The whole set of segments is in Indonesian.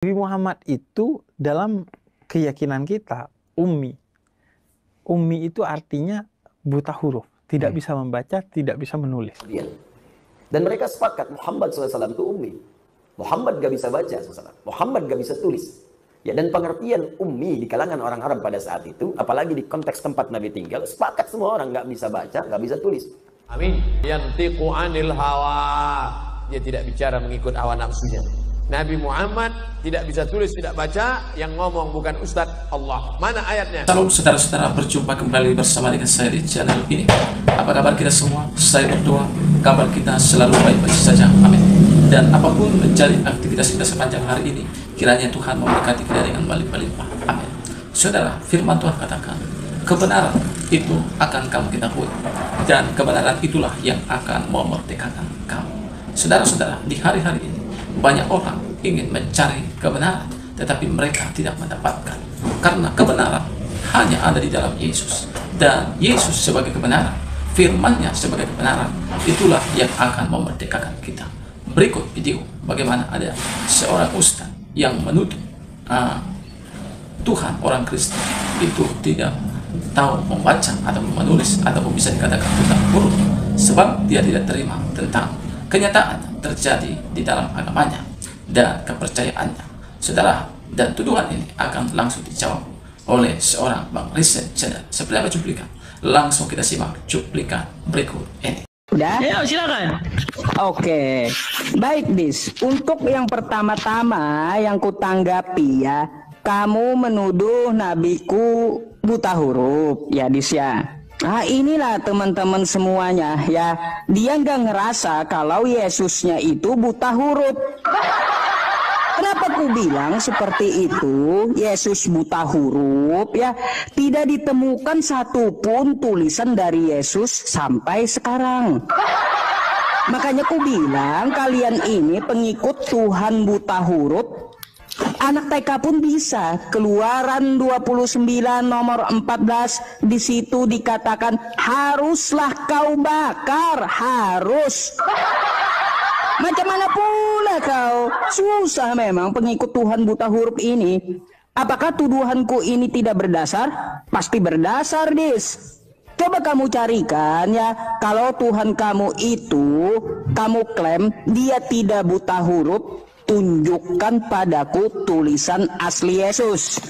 Nabi Muhammad itu dalam keyakinan kita ummi. Ummi itu artinya buta huruf, tidak bisa membaca, tidak bisa menulis. Dan mereka sepakat Muhammad SAW itu ummi. Muhammad gak bisa baca SAW. Muhammad gak bisa tulis. Ya, dan pengertian ummi di kalangan orang Arab pada saat itu, apalagi di konteks tempat Nabi tinggal, sepakat semua orang gak bisa baca, gak bisa tulis. Amin. Yantiqu anil hawa. Dia tidak bicara mengikut hawa nafsunya. Nabi Muhammad tidak bisa tulis, tidak baca, yang ngomong bukan Ustadz Allah. Mana ayatnya? Salam saudara-saudara, berjumpa kembali bersama dengan saya di channel ini. Apa kabar kita semua? Saya berdoa kabar kita selalu baik-baik saja. Amin. Dan apapun menjadi aktivitas kita sepanjang hari ini, kiranya Tuhan memberkati kita dengan berlimpah. Amin. Saudara, firman Tuhan katakan, kebenaran itu akan kamu ketahui, dan kebenaran itulah yang akan memerdekakan kamu. Saudara-saudara, di hari-hari ini banyak orang ingin mencari kebenaran, tetapi mereka tidak mendapatkan. Karena kebenaran hanya ada di dalam Yesus. Dan Yesus sebagai kebenaran, firman-Nya sebagai kebenaran, itulah yang akan memerdekakan kita. Berikut video bagaimana ada seorang ustaz yang menuduh Tuhan orang Kristen itu tidak tahu membaca atau menulis ataupun bisa dikatakan buta huruf, sebab dia tidak terima tentang kenyataan terjadi di dalam agamanya dan kepercayaannya. Saudara, dan tuduhan ini akan langsung dijawab oleh seorang Bang Riset Channel. Seperti apa cuplikan? Langsung kita simak cuplikan berikut ini. Udah? Ya, silakan. Oke. Baik, Dis. Untuk yang pertama-tama yang kutanggapi ya, kamu menuduh nabiku buta huruf, ya Dis ya. Nah inilah teman-teman semuanya ya, dia nggak ngerasa kalau Yesusnya itu buta huruf. Kenapa ku bilang seperti itu? Yesus buta huruf ya, tidak ditemukan satupun tulisan dari Yesus sampai sekarang. Makanya ku bilang kalian ini pengikut Tuhan buta huruf. Anak TK pun bisa. Keluaran 29 nomor 14, di situ dikatakan haruslah kau bakar, harus. Macam mana pula kau? Susah memang pengikut Tuhan buta huruf ini. Apakah tuduhanku ini tidak berdasar? Pasti berdasar, Dis. Coba kamu carikan ya, kalau Tuhan kamu itu, kamu klaim dia tidak buta huruf, tunjukkan padaku tulisan asli Yesus.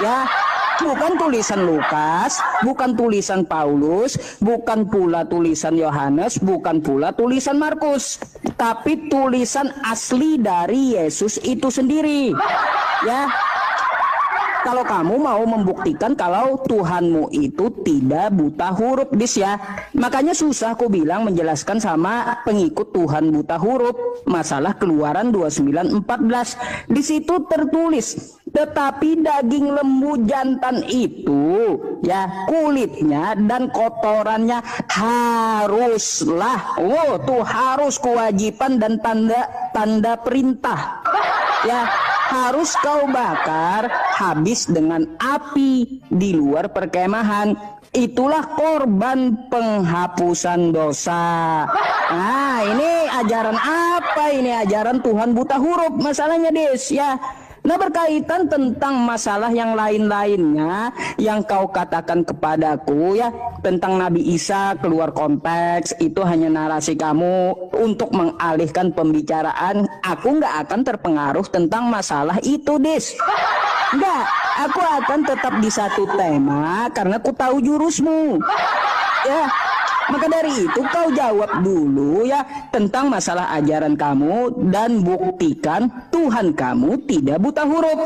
Ya, bukan tulisan Lukas, bukan tulisan Paulus, bukan pula tulisan Yohanes, bukan pula tulisan Markus, tapi tulisan asli dari Yesus itu sendiri. Ya. Kalau kamu mau membuktikan kalau Tuhanmu itu tidak buta huruf, Dis ya. Makanya susah aku bilang menjelaskan sama pengikut Tuhan buta huruf masalah Keluaran 29:14. Di situ tertulis, tetapi daging lembu jantan itu ya, kulitnya dan kotorannya haruslah, tuh harus kewajiban dan tanda perintah ya, harus kau bakar habis dengan api di luar perkemahan. Itulah korban penghapusan dosa. Nah ini ajaran apa ini? Ajaran Tuhan buta huruf masalahnya, Des ya. Nah berkaitan tentang masalah yang lain-lainnya yang kau katakan kepadaku ya, tentang Nabi Isa keluar konteks, itu hanya narasi kamu untuk mengalihkan pembicaraan. Aku nggak akan terpengaruh tentang masalah itu, Dis. Nggak, aku akan tetap di satu tema karena ku tahu jurusmu. Ya. Maka dari itu kau jawab dulu ya tentang masalah ajaran kamu dan buktikan Tuhan kamu tidak buta huruf.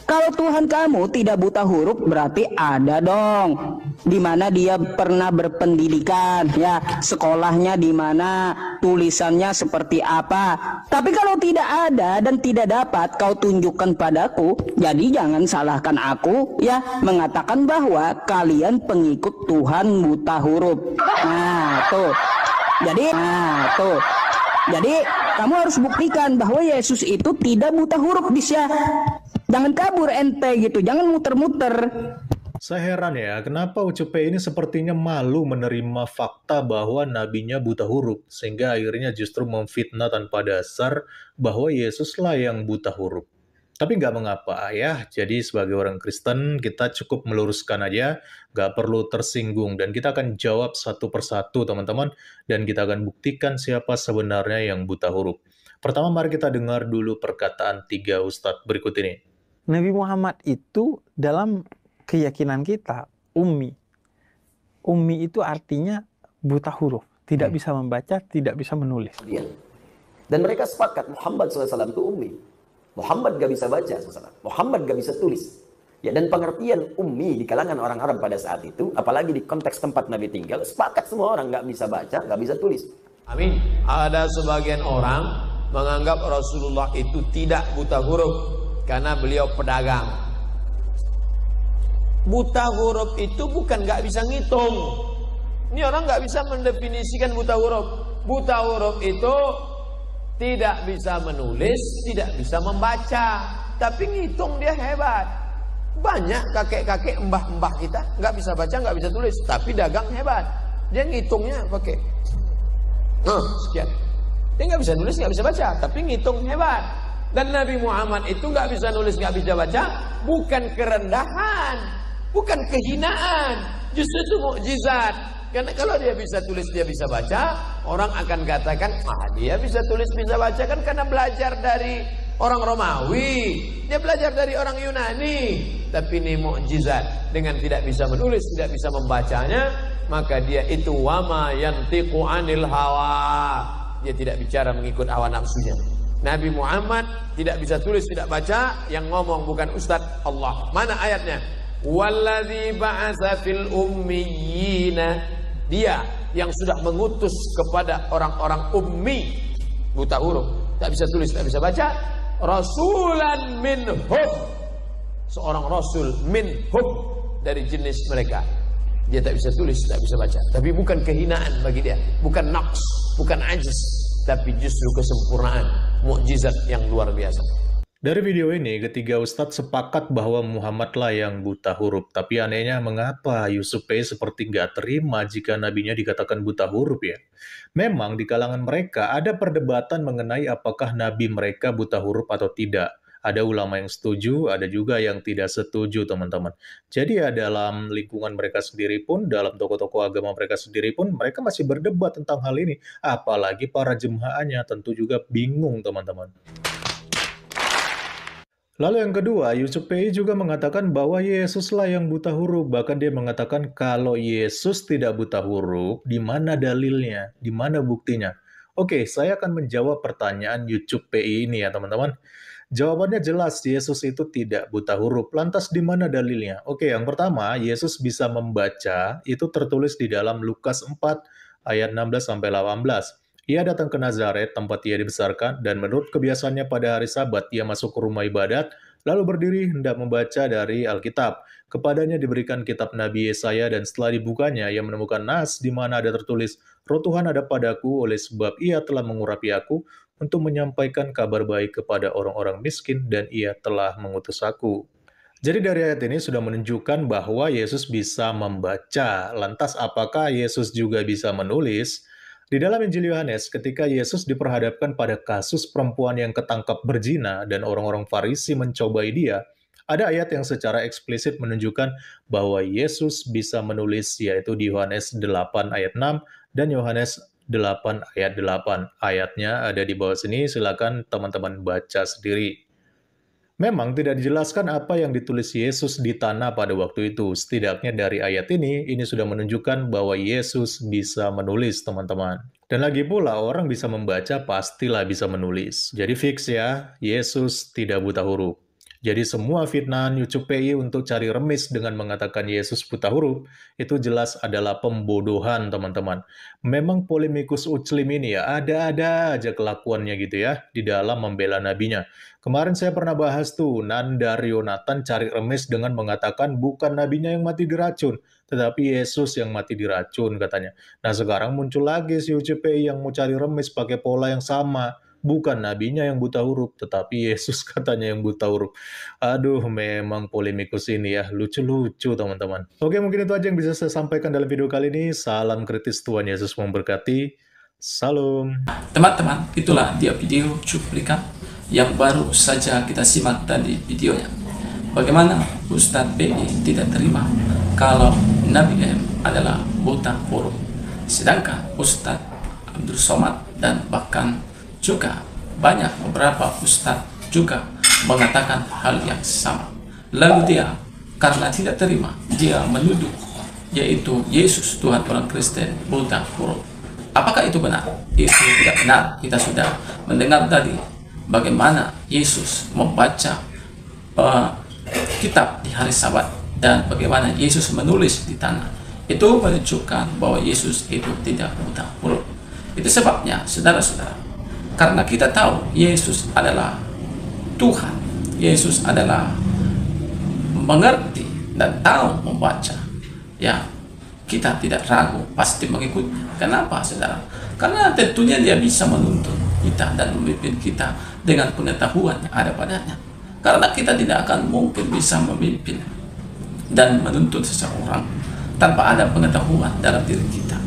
Kalau Tuhan kamu tidak buta huruf berarti ada dong di mana dia pernah berpendidikan ya, sekolahnya di mana, tulisannya seperti apa. Tapi kalau tidak ada dan tidak dapat kau tunjukkan padaku, jadi jangan salahkan aku ya mengatakan bahwa kalian pengikut Tuhan buta huruf. Jadi kamu harus buktikan bahwa Yesus itu tidak buta huruf, bisa. Jangan kabur ente gitu, jangan muter-muter. Saya heran ya, kenapa UCP ini sepertinya malu menerima fakta bahwa nabinya buta huruf, sehingga akhirnya justru memfitnah tanpa dasar bahwa Yesuslah yang buta huruf. Tapi nggak mengapa ya, jadi sebagai orang Kristen kita cukup meluruskan aja, nggak perlu tersinggung. Dan kita akan jawab satu persatu teman-teman, dan kita akan buktikan siapa sebenarnya yang buta huruf. Pertama mari kita dengar dulu perkataan 3 ustadz berikut ini. Nabi Muhammad itu dalam keyakinan kita ummi. Ummi itu artinya buta huruf, tidak bisa membaca, tidak bisa menulis. Dan mereka sepakat Muhammad SAW itu ummi. Muhammad gak bisa baca, Muhammad gak bisa tulis. Ya, dan pengertian ummi di kalangan orang Arab pada saat itu, apalagi di konteks tempat Nabi tinggal, sepakat semua orang gak bisa baca, gak bisa tulis. Amin. Ada sebagian orang menganggap Rasulullah itu tidak buta huruf karena beliau pedagang. Buta huruf itu bukan gak bisa ngitung. Ini orang gak bisa mendefinisikan buta huruf. Buta huruf itu tidak bisa menulis, tidak bisa membaca, tapi ngitung dia hebat. Banyak kakek-kakek, mbah-mbah kita nggak bisa baca, nggak bisa tulis, tapi dagang hebat. Dia ngitungnya pakai sekian. Dia nggak bisa nulis, nggak bisa baca, tapi ngitung hebat. Dan Nabi Muhammad itu nggak bisa nulis, nggak bisa baca, bukan kerendahan, bukan kehinaan, justru itu mukjizat. Karena kalau dia bisa tulis, dia bisa baca, orang akan katakan, dia bisa tulis, bisa baca kan karena belajar dari orang Romawi, dia belajar dari orang Yunani. Tapi ini mukjizat, dengan tidak bisa menulis, tidak bisa membacanya, maka dia itu wama yantiqu anil hawa. Dia tidak bicara mengikut hawa nafsunya. Nabi Muhammad tidak bisa tulis, tidak baca, yang ngomong bukan Ustadz, Allah. Mana ayatnya? Walladzi ba'atsa fil ummiyina. Dia yang sudah mengutus kepada orang-orang ummi, buta huruf, tak bisa tulis, tak bisa baca, rasulan minhum, seorang rasul minhum, dari jenis mereka. Dia tak bisa tulis, tak bisa baca, tapi bukan kehinaan bagi dia, bukan naqs, bukan ajz, tapi justru kesempurnaan, mukjizat yang luar biasa. Dari video ini, ketiga ustadz sepakat bahwa Muhammadlah yang buta huruf. Tapi anehnya mengapa Yusuf P. seperti nggak terima jika nabinya dikatakan buta huruf ya? Memang di kalangan mereka ada perdebatan mengenai apakah nabi mereka buta huruf atau tidak. Ada ulama yang setuju, ada juga yang tidak setuju teman-teman. Jadi ya dalam lingkungan mereka sendiri pun, dalam tokoh-tokoh agama mereka sendiri pun, mereka masih berdebat tentang hal ini. Apalagi para jemaahnya tentu juga bingung teman-teman. Lalu yang kedua, Yusuf PI juga mengatakan bahwa Yesuslah yang buta huruf. Bahkan dia mengatakan kalau Yesus tidak buta huruf, di mana dalilnya? Di mana buktinya? Oke, saya akan menjawab pertanyaan Yusuf PI ini ya teman-teman. Jawabannya jelas, Yesus itu tidak buta huruf. Lantas di mana dalilnya? Oke, yang pertama, Yesus bisa membaca, itu tertulis di dalam Lukas 4 ayat 16-18. Ia datang ke Nazaret, tempat ia dibesarkan, dan menurut kebiasaannya pada hari Sabat, ia masuk ke rumah ibadat, lalu berdiri hendak membaca dari Alkitab. Kepadanya diberikan kitab Nabi Yesaya, dan setelah dibukanya, ia menemukan nas di mana ada tertulis, Roh Tuhan ada padaku, oleh sebab ia telah mengurapi aku, untuk menyampaikan kabar baik kepada orang-orang miskin, dan ia telah mengutus aku. Jadi dari ayat ini sudah menunjukkan bahwa Yesus bisa membaca. Lantas apakah Yesus juga bisa menulis? Di dalam Injil Yohanes, ketika Yesus diperhadapkan pada kasus perempuan yang ketangkap berzina dan orang-orang Farisi mencobai dia, ada ayat yang secara eksplisit menunjukkan bahwa Yesus bisa menulis, yaitu di Yohanes 8 ayat 6 dan Yohanes 8 ayat 8. Ayatnya ada di bawah sini, silakan teman-teman baca sendiri. Memang tidak dijelaskan apa yang ditulis Yesus di tanah pada waktu itu. Setidaknya dari ayat ini sudah menunjukkan bahwa Yesus bisa menulis, teman-teman. Dan lagi pula, orang bisa membaca, pastilah bisa menulis. Jadi fix ya, Yesus tidak buta huruf. Jadi semua fitnahan Yusuf PI untuk cari remis dengan mengatakan Yesus buta huruf, itu jelas adalah pembodohan, teman-teman. Memang polemikus Uclim ini ya, ada-ada aja kelakuannya gitu ya, di dalam membela nabinya. Kemarin saya pernah bahas tuh, Nandar Yonatan cari remis dengan mengatakan bukan nabinya yang mati diracun, tetapi Yesus yang mati diracun katanya. Nah sekarang muncul lagi si Yusuf PI yang mau cari remis pakai pola yang sama. Bukan nabinya yang buta huruf, tetapi Yesus katanya yang buta huruf. Aduh, memang polemikus ini ya, lucu-lucu teman-teman. Oke, mungkin itu aja yang bisa saya sampaikan dalam video kali ini. Salam kritis, Tuhan Yesus memberkati. Salam. Teman-teman, itulah dia video cuplikan yang baru saja kita simak tadi videonya, bagaimana Ustadz PI tidak terima kalau Nabi M adalah buta huruf, sedangkan Ustadz Abdul Somad dan bahkan juga banyak beberapa Ustadz juga mengatakan hal yang sama. Lalu dia karena tidak terima, dia menuduh yaitu Yesus Tuhan orang Kristen buta huruf. Apakah itu benar? Itu tidak benar. Kita sudah mendengar tadi bagaimana Yesus membaca kitab di hari Sabat dan bagaimana Yesus menulis di tanah. Itu menunjukkan bahwa Yesus itu tidak buta huruf. Itu sebabnya, saudara-saudara, karena kita tahu Yesus adalah Tuhan, Yesus adalah mengerti dan tahu membaca, ya kita tidak ragu pasti mengikuti. Kenapa, saudara? Karena tentunya dia bisa menuntun kita dan memimpin kita dengan pengetahuan yang ada padanya. Karena kita tidak akan mungkin bisa memimpin dan menuntun seseorang tanpa ada pengetahuan dalam diri kita.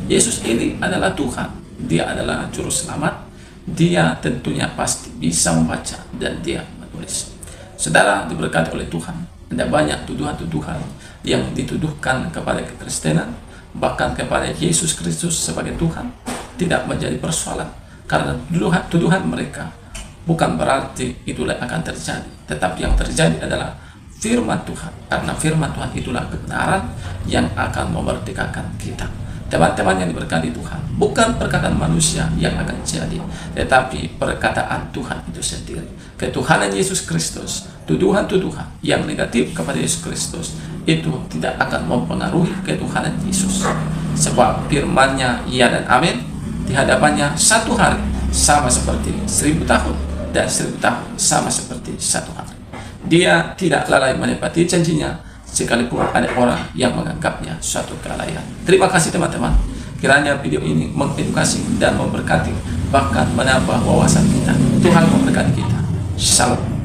Yesus ini adalah Tuhan, dia adalah juru selamat, dia tentunya pasti bisa membaca dan dia menulis. Saudara diberkati oleh Tuhan, ada banyak tuduhan-tuduhan yang dituduhkan kepada kekristenan, bahkan kepada Yesus Kristus sebagai Tuhan, tidak menjadi persoalan. Karena tuduhan mereka bukan berarti itulah akan terjadi, tetapi yang terjadi adalah firman Tuhan. Karena firman Tuhan itulah kebenaran yang akan memerdekakan kita. Teman-teman yang diberkati Tuhan, bukan perkataan manusia yang akan jadi, tetapi perkataan Tuhan itu sendiri. Ketuhanan Yesus Kristus, tuduhan-tuduhan yang negatif kepada Yesus Kristus itu tidak akan mempengaruhi ketuhanan Yesus. Sebab firman-Nya ya dan amin, di hadapannya satu hari sama seperti 1000 tahun, dan 1000 tahun sama seperti satu hari. Dia tidak lalai menepati janjinya, sekalipun ada orang yang menganggapnya suatu kelalaian. Terima kasih teman-teman. Kiranya video ini mengedukasi dan memberkati, bahkan menambah wawasan kita. Tuhan memberkati kita. Shalom.